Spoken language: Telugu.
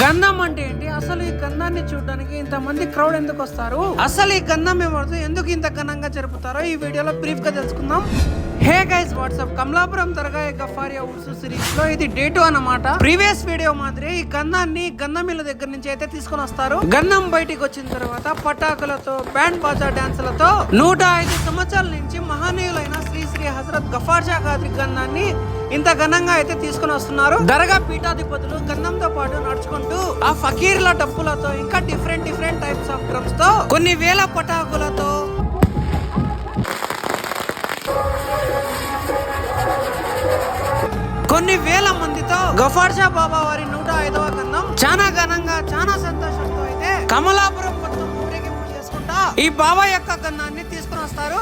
గంధం అంటే ఏంటి? అసలు ఈ గంధాన్ని చూడడానికి ఇంతమంది క్రౌడ్ ఎందుకు వస్తారు? అసలు ఈ గంధం ఏమవుతుంది, ఎందుకు ఇంత ఘనంగా జరుపుతారో ఈ వీడియోలో బ్రీఫ్ గా తెలుసుకుందాం. Hey guys, what's up. Kamalapuram Dargah Ghafariya Urs series లో ఇది డే 2 అన్నమాట. ప్రీవియస్ వీడియో మాదిరి ఈ గంధాన్ని గంధమిల్ల దగ్గర నుంచి అయితే తీసుకొని వస్తారు. గంధం బయటికి వచ్చిన తర్వాత పటాకులతో, బ్యాండ్ బాజా డాన్సులతో 105 సంవత్సరాల నుంచి మహనీయులైన శ్రీ శ్రీ హజరత్ గఫార్ షా ఖాద్రీ గంధాన్ని ఇంత ఘనంగా అయితే తీసుకుని వస్తున్నారు. దర్గా పీఠాధిపతులు గంధంతో పాటు నడుచుకుంటూ ఆ ఫకీర్ల డప్పులతో, ఇంకా డిఫరెంట్ టైప్స్ ఆఫ్ డ్రమ్స్ తో, కొన్ని వేల పటాకులతో, కొన్ని వేల మందితో గఫార్ షా బాబా వారి 105వ గంధం చాలా ఘనంగా, చాలా సంతోషంతో అయితే కమలాపురం మొత్తం ఊరేగింపు చేసుకుంటా ఈ బాబా యొక్క గంధాన్ని తీసుకుని వస్తారు.